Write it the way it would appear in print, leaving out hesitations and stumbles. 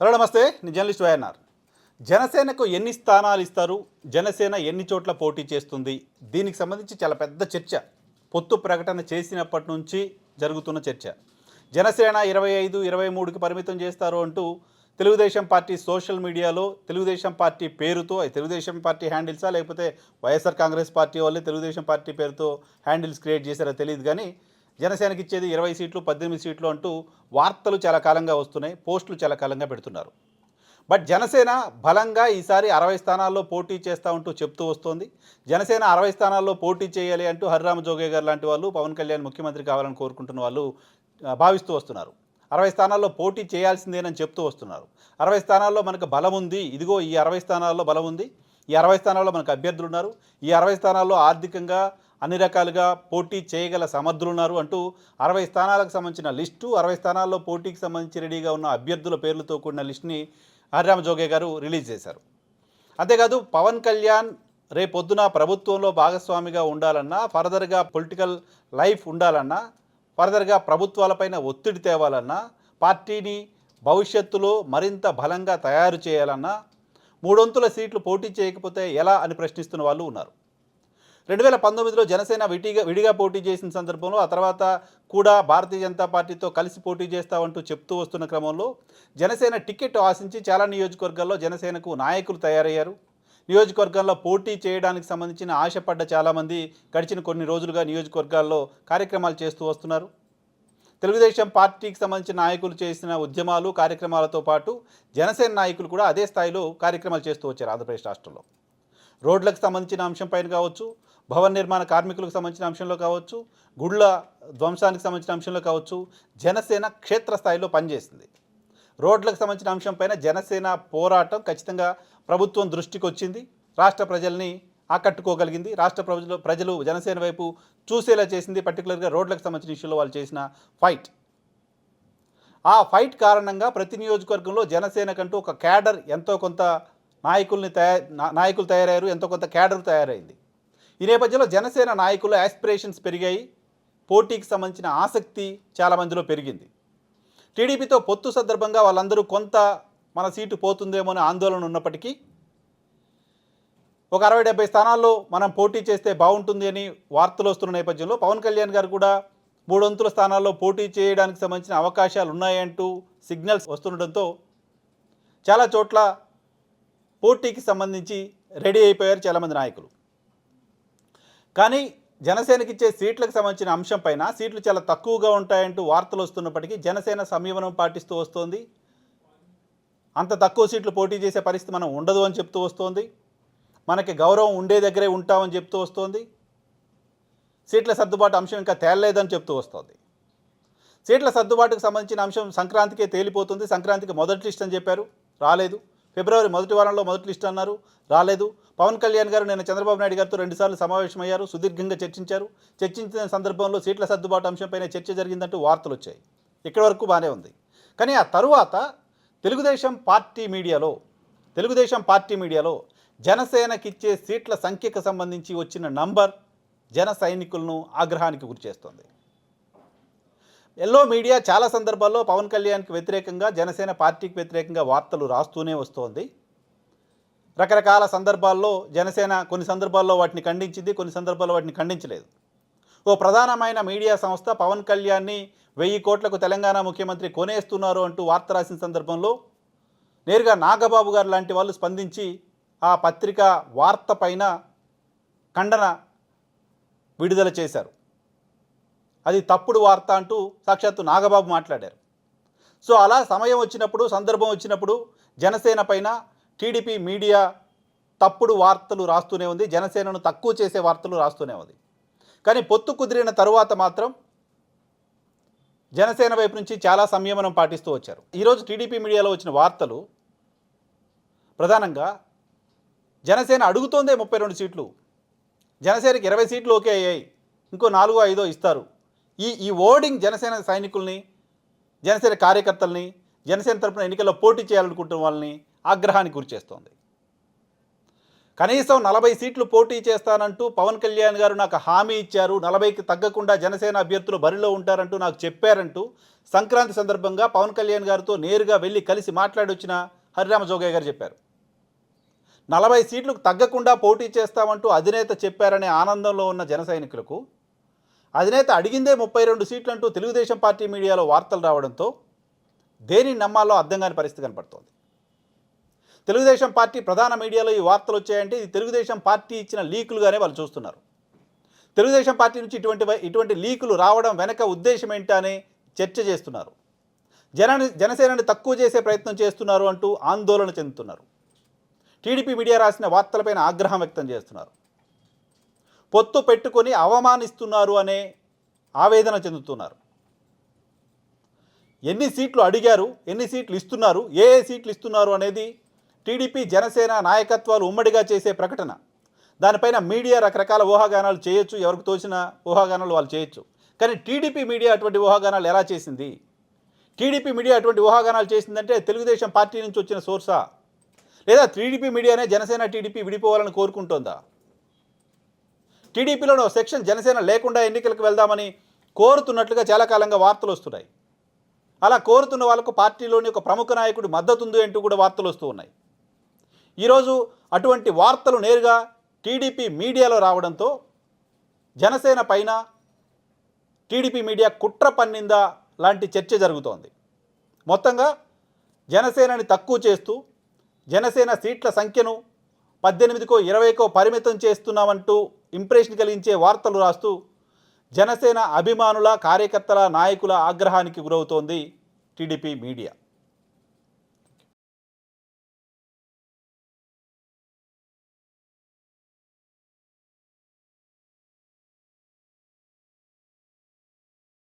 Hello నమస్తే, నేను journalist YNR. జనసేనకు ఎన్ని స్థానాలు ఇస్తారు, జనసేన ఎన్ని చోట్ల పోటీ చేస్తుంది, దీనికి సంబంధించి చాలా పెద్ద చర్చ పొత్తు ప్రకటన చేసినప్పటి నుంచి జరుగుతున్న చర్చ. జనసేన 25-23కి పరిమితం చేస్తారు అంటూ తెలుగుదేశం పార్టీ సోషల్ మీడియాలో తెలుగుదేశం పార్టీ పేరుతో, తెలుగుదేశం పార్టీ హ్యాండిల్సా లేకపోతే వైఎస్ఆర్ కాంగ్రెస్ పార్టీ వాళ్ళే తెలుగుదేశం పార్టీ పేరుతో హ్యాండిల్స్ క్రియేట్ చేశారో తెలియదు, కానీ జనసేనకి ఇచ్చేది 20 సీట్లు 18 సీట్లు అంటూ వార్తలు చాలా కాలంగా వస్తున్నాయి, పోస్టులు చాలా కాలంగా పెడుతున్నారు. బట్ జనసేన బలంగా ఈసారి 60 స్థానాల్లో పోటీ చేస్తూ ఉంటూ చెప్తూ వస్తోంది. జనసేన 60 స్థానాల్లో పోటీ చేయాలి అంటూ హరిరామ జోగే గారు లాంటి వాళ్ళు, పవన్ కళ్యాణ్ ముఖ్యమంత్రి కావాలని కోరుకుంటున్న వాళ్ళు భావిస్తూ వస్తున్నారు. 60 స్థానాల్లో పోటీ చేయాల్సిందేనని చెప్తూ వస్తున్నారు. 60 స్థానాల్లో మనకు బలం ఉంది, ఇదిగో ఈ 60 స్థానాల్లో బలం ఉంది, ఈ 60 స్థానాల్లో మనకు అభ్యర్థులు ఉన్నారు, ఈ 60 స్థానాల్లో ఆర్థికంగా అన్ని రకాలుగా పోటీ చేయగల సమర్థులు ఉన్నారు అంటూ 60 స్థానాలకు సంబంధించిన లిస్టు, 60 స్థానాల్లో పోటీకి సంబంధించి రెడీగా ఉన్న అభ్యర్థుల పేర్లతో కూడిన లిస్టుని హరిరామ జోగే గారు రిలీజ్ చేశారు. అంతేకాదు పవన్ కళ్యాణ్ రేపొద్దున ప్రభుత్వంలో భాగస్వామిగా ఉండాలన్నా, ఫర్దర్గా పొలిటికల్ లైఫ్ ఉండాలన్నా, ఫర్దర్గా ప్రభుత్వాలపైన ఒత్తిడి తేవాలన్నా, పార్టీని భవిష్యత్తులో మరింత బలంగా తయారు చేయాలన్నా 3 సీట్లు పోటీ చేయకపోతే ఎలా అని ప్రశ్నిస్తున్న వాళ్ళు ఉన్నారు. 2019లో జనసేన విడిగా పోటీ చేసిన సందర్భంలో, ఆ తర్వాత కూడా భారతీయ జనతా పార్టీతో కలిసి పోటీ చేస్తామంటూ చెప్తూ వస్తున్న క్రమంలో జనసేన టికెట్ ఆశించి చాలా నియోజకవర్గాల్లో జనసేనకు నాయకులు తయారయ్యారు. నియోజకవర్గాల్లో పోటీ చేయడానికి సంబంధించిన ఆశపడ్డ చాలామంది గడిచిన కొన్ని రోజులుగా నియోజకవర్గాల్లో కార్యక్రమాలు చేస్తూ వస్తున్నారు. తెలుగుదేశం పార్టీకి సంబంధించిన నాయకులు చేసిన ఉద్యమాలు కార్యక్రమాలతో పాటు జనసేన నాయకులు కూడా అదే స్థాయిలో కార్యక్రమాలు చేస్తూ వచ్చారు. ఆంధ్రప్రదేశ్ రాష్ట్రంలో రోడ్లకు సంబంధించిన అంశంపైన కావచ్చు, భవన నిర్మాణ కార్మికులకు సంబంధించిన అంశంలో కావచ్చు, గుళ్ళ ధ్వంసానికి సంబంధించిన అంశంలో కావచ్చు, జనసేన క్షేత్రస్థాయిలో పనిచేసింది. రోడ్లకు సంబంధించిన అంశంపైన జనసేన పోరాటం ఖచ్చితంగా ప్రభుత్వం దృష్టికి వచ్చింది, రాష్ట్ర ప్రజల్ని ఆకట్టుకోగలిగింది, రాష్ట్ర ప్రజలు జనసేన వైపు చూసేలా చేసింది. పర్టికులర్గా రోడ్లకు సంబంధించిన ఇష్యూలో వాళ్ళు చేసిన ఫైట్, ఆ ఫైట్ కారణంగా ప్రతి నియోజకవర్గంలో జనసేనకంటూ ఒక క్యాడర్, ఎంతో కొంత నాయకులు తయారయ్యారు, ఎంతో కొంత క్యాడర్ తయారైంది. ఈ నేపథ్యంలో జనసేన నాయకుల యాస్పిరేషన్స్ పెరిగాయి, పోటీకి సంబంధించిన ఆసక్తి చాలామందిలో పెరిగింది. టీడీపీతో పొత్తు సందర్భంగా వాళ్ళందరూ కొంత మన సీటు పోతుందేమో అని ఆందోళన ఉన్నప్పటికీ, ఒక 60-70 స్థానాల్లో మనం పోటీ చేస్తే బాగుంటుంది అని వార్తలు వస్తున్న నేపథ్యంలో పవన్ కళ్యాణ్ గారు కూడా 3 స్థానాల్లో పోటీ చేయడానికి సంబంధించిన అవకాశాలు ఉన్నాయంటూ సిగ్నల్స్ వస్తుండటంతో చాలా చోట్ల పోటీకి సంబంధించి రెడీ అయిపోయారు చాలామంది నాయకులు. కానీ జనసేనకి ఇచ్చే సీట్లకు సంబంధించిన అంశం పైన సీట్లు చాలా తక్కువగా ఉంటాయంటూ వార్తలు వస్తున్నప్పటికీ జనసేన సంయమనం పాటిస్తూ వస్తోంది. అంత తక్కువ సీట్లు పోటీ చేసే పరిస్థితి మనం ఉండదు అని చెప్తూ వస్తోంది. మనకి గౌరవం ఉండే దగ్గరే ఉంటామని చెప్తూ వస్తోంది. సీట్ల సర్దుబాటు అంశం ఇంకా తేలలేదని చెప్తూ వస్తోంది. సీట్ల సర్దుబాటుకు సంబంధించిన అంశం సంక్రాంతికే తేలిపోతుంది, సంక్రాంతికి మొదటి లిస్ట్ అని చెప్పారు, రాలేదు. ఫిబ్రవరి మొదటి వారంలో మొదటి లిస్ట్ అన్నారు, రాలేదు. పవన్ కళ్యాణ్ గారు నిన్న చంద్రబాబు నాయుడు గారితో 2 సార్లు సమావేశమయ్యారు, సుదీర్ఘంగా చర్చించారు. చర్చించిన సందర్భంలో సీట్ల సర్దుబాటు అంశంపైన చర్చ జరిగిందంటూ వార్తలు వచ్చాయి. ఇక్కడి వరకు బాగానే ఉంది. కానీ ఆ తరువాత తెలుగుదేశం పార్టీ మీడియాలో జనసేనకిచ్చే సీట్ల సంఖ్యకు సంబంధించి వచ్చిన నంబర్ జన సైనికులను ఆగ్రహానికి గురిచేస్తోంది. ఎల్లో మీడియా చాలా సందర్భాల్లో పవన్ కళ్యాణ్కి వ్యతిరేకంగా, జనసేన పార్టీకి వ్యతిరేకంగా వార్తలు రాస్తూనే వస్తోంది. రకరకాల సందర్భాల్లో జనసేన కొన్ని సందర్భాల్లో వాటిని ఖండించింది, కొన్ని సందర్భాల్లో వాటిని ఖండించలేదు. ఓ ప్రధానమైన మీడియా సంస్థ పవన్ కళ్యాణ్ని 1000 కోట్లకు తెలంగాణ ముఖ్యమంత్రి కొనేస్తున్నారు అంటూ వార్త రాసిన సందర్భంలో నేరుగా నాగబాబు గారు లాంటి వాళ్ళు స్పందించి ఆ పత్రిక వార్త పైన ఖండన విడుదల చేశారు. అది తప్పుడు వార్త అంటూ సాక్షాత్తు నాగబాబు మాట్లాడారు. సో అలా సమయం వచ్చినప్పుడు, సందర్భం వచ్చినప్పుడు జనసేన పైన టీడీపీ మీడియా తప్పుడు వార్తలు రాస్తూనే ఉంది, జనసేనను తక్కువ చేసే వార్తలు రాస్తూనే ఉంది. కానీ పొత్తు కుదిరిన తరువాత మాత్రం జనసేన వైపు నుంచి చాలా సంయమనం పాటిస్తూ వచ్చారు. ఈరోజు టీడీపీ మీడియాలో వచ్చిన వార్తలు ప్రధానంగా జనసేన అడుగుతోందే 32 సీట్లు, జనసేనకి 20 సీట్లు ఓకే అయ్యాయి, ఇంకో 4-5 ఇస్తారు. ఈ ఓడింగ్ జనసేన సైనికుల్ని, జనసేన కార్యకర్తల్ని, జనసేన తరపున ఎన్నికల్లో పోటీ చేయాలనుకుంటున్న వాళ్ళని ఆగ్రహానికి గురిచేస్తోంది. కనీసం 40 సీట్లు పోటీ చేస్తానంటూ పవన్ కళ్యాణ్ గారు నాకు హామీ ఇచ్చారు, 40కి తగ్గకుండా జనసేన అభ్యర్థులు బరిలో ఉంటారంటూ నాకు చెప్పారంటూ సంక్రాంతి సందర్భంగా పవన్ కళ్యాణ్ గారితో నేరుగా వెళ్ళి కలిసి మాట్లాడొచ్చిన హరిరామ జోగయ్య గారు చెప్పారు. 40 సీట్లకు తగ్గకుండా పోటీ చేస్తామంటూ అధినేత చెప్పారనే ఆనందంలో ఉన్న జన సైనికులకు అధినేత అడిగిందే 32 సీట్లు అంటూ తెలుగుదేశం పార్టీ మీడియాలో వార్తలు రావడంతో దేనిని నమ్మాలో అర్థం కాని పరిస్థితి కనపడుతోంది. తెలుగుదేశం పార్టీ ప్రధాన మీడియాలో ఈ వార్తలు వచ్చాయంటే ఇది తెలుగుదేశం పార్టీ ఇచ్చిన లీకులుగానే వాళ్ళు చూస్తున్నారు. తెలుగుదేశం పార్టీ నుంచి ఇటువంటి లీకులు రావడం వెనక ఉద్దేశం ఏంటనే చర్చ చేస్తున్నారు. జనసేనని తక్కువ చేసే ప్రయత్నం చేస్తున్నారు అంటూ ఆందోళన చెందుతున్నారు. టీడీపీ మీడియా రాసిన వార్తలపైన ఆగ్రహం వ్యక్తం చేస్తున్నారు. పొత్తు పెట్టుకొని అవమానిస్తున్నారు అనే ఆవేదన చెందుతున్నారు. ఎన్ని సీట్లు అడిగారు, ఎన్ని సీట్లు ఇస్తున్నారు, ఏ సీట్లు ఇస్తున్నారు అనేది టీడీపీ జనసేన నాయకత్వాలు ఉమ్మడిగా చేసే ప్రకటన. దానిపైన మీడియా రకరకాల ఊహాగానాలు చేయొచ్చు, ఎవరికి తోచిన ఊహాగానాలు వాళ్ళు చేయొచ్చు. కానీ టీడీపీ మీడియా అటువంటి ఊహాగానాలు ఎలా చేసింది? టీడీపీ మీడియా అటువంటి ఊహాగానాలు చేసిందంటే తెలుగుదేశం పార్టీ నుంచి వచ్చిన సోర్సా, లేదా టీడీపీ మీడియానే జనసేన టీడీపీ విడిపోవాలని కోరుకుంటోందా? టీడీపీలో సెక్షన్ జనసేన లేకుండా ఎన్నికలకు వెళ్దామని కోరుతున్నట్లుగా చాలా కాలంగా వార్తలు వస్తున్నాయి. అలా కోరుతున్న వాళ్ళకు పార్టీలోని ఒక ప్రముఖ నాయకుడి మద్దతు ఉంది అంటూ కూడా వార్తలు వస్తూ ఉన్నాయి. ఈరోజు అటువంటి వార్తలు నేరుగా టీడీపీ మీడియాలో రావడంతో జనసేన పైన టీడీపీ మీడియా కుట్ర పన్నిందా లాంటి చర్చ జరుగుతోంది. మొత్తంగా జనసేనని తక్కువ చేస్తూ జనసేన సీట్ల సంఖ్యను 18కో 20కో పరిమితం చేస్తున్నామంటూ ఇంప్రెషన్ కలిగించే వార్తలు రాస్తూ జనసేన అభిమానుల, కార్యకర్తల, నాయకుల ఆగ్రహానికి గురవుతోంది టీడీపీ మీడియా.